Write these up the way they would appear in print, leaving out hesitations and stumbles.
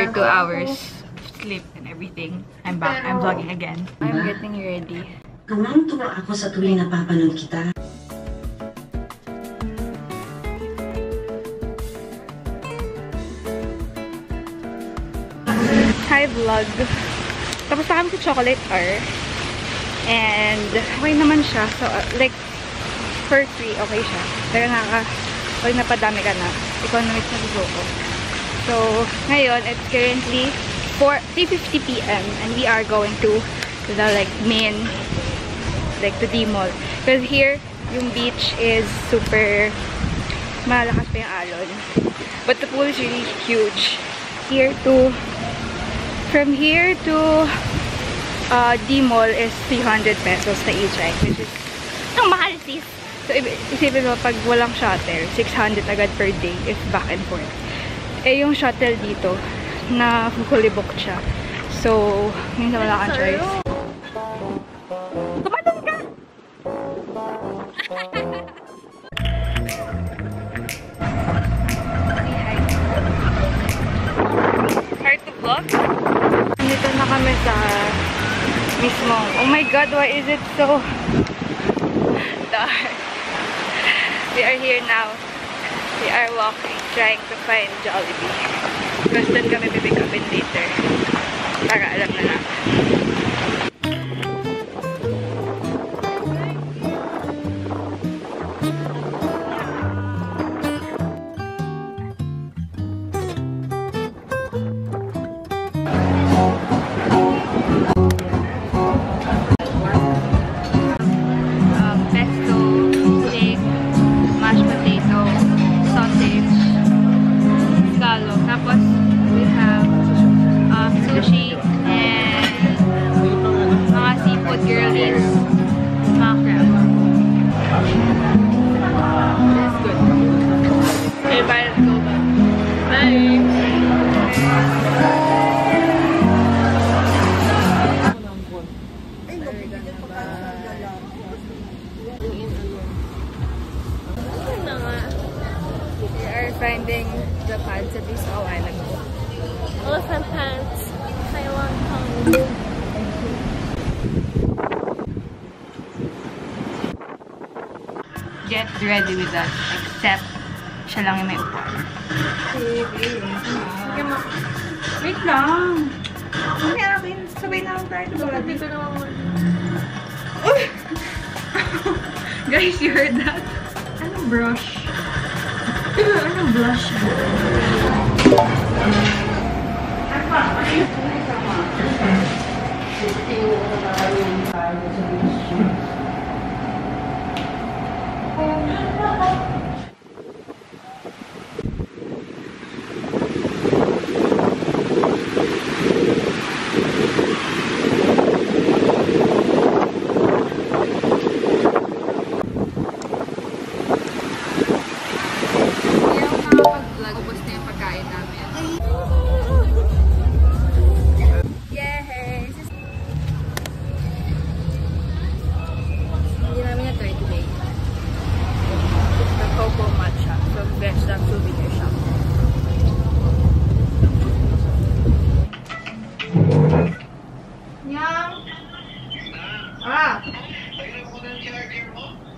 after 2 hours of sleep and everything, I'm back. I'm vlogging again. I'm getting ready. Tuwang-tuwa ako sa tuwing napapanood kita. Hi vlog! Tapos na kami sa chocolate bar. And okay naman siya. So like, for free, okay siya. Pero pag napadami ka na, economics na susuko. So, ngayon, it's currently 3:50 p.m. and we are going to the like main, like the D-Mall. Because here, yung beach is super malakas pa yung alon. But the pool is really huge. From here to D-Mall is 300 pesos na each ride, which is ang mahal sis. So, isipin mo, pag walang shuttle, 600 agad per day if back and forth. Eh, yung shuttle dito, na fully booked siya. So, minsan wala kang choice. Tumalon ka! Hard to vlog? Nandito na kami sa mismo. Oh my god, why is it so dark? We are here now. We are walking, trying to find Jollibee. Because doon kami pipick upin later. Para alam na natin. Finding the pants that we saw a while ago. Elephant pants. Taiwan pants. Get ready with us, except siya lang yung may upuan. Wait lang! Hindi akin. Sabay na lang tayo. Hindi ko naman. Guys, you heard that? Anong brush? Anong blush?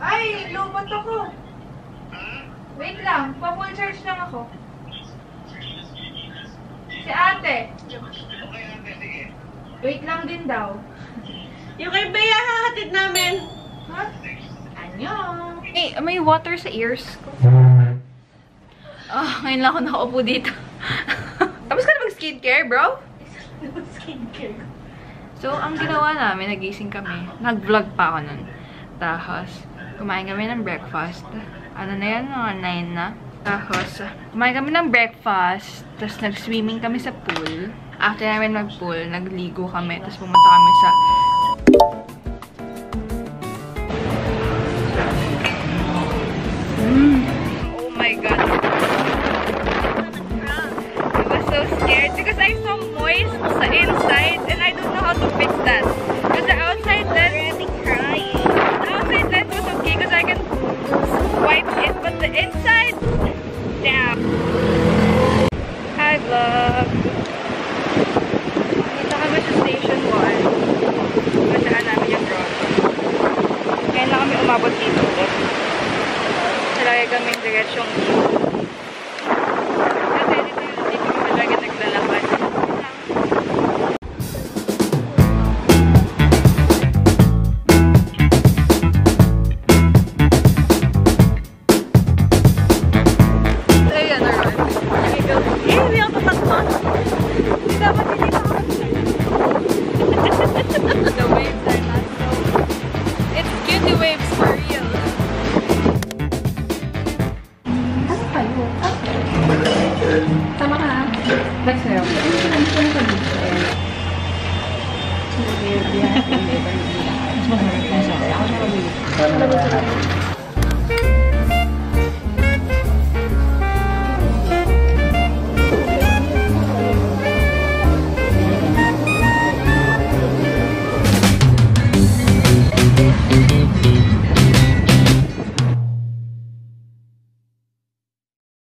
Ay, lobot ako. Wait lang, pa-full charge lang ako. Si ate. Wait lang din daw. Yung kay Bea, hahatid namin. What? Anyo. Hey, may water sa ears ko. Ngayon lang ako nakaupo dito. Tapos ka na mag-skincare, bro? Skincare. So, ang ginawa namin, nagising kami. Nag-vlog pa ako nun. Tapos, kumain kami ng breakfast. Ano na yan? Mga 9 na. Tapos, kumain kami ng breakfast. Tapos, nag-swimming kami sa pool. After namin mag-pool, nagligo kami. Tapos, pumunta kami sa... Oh my God. I was so scared because I saw moist sa inside and I don't know how to fix that. Because the outside lens... crying. The outside lens was okay because I can wipe it, but the inside... Damn. Hi vlog. yung kasi dito yung talaga naglalakad. Ayan, alright. Hindi ako tatakbo. Hindi dapat hindi ako. The waves are not so... It's cutie waves for real. Ano kayo? Tama ka. Next na yun. Ano ka dito?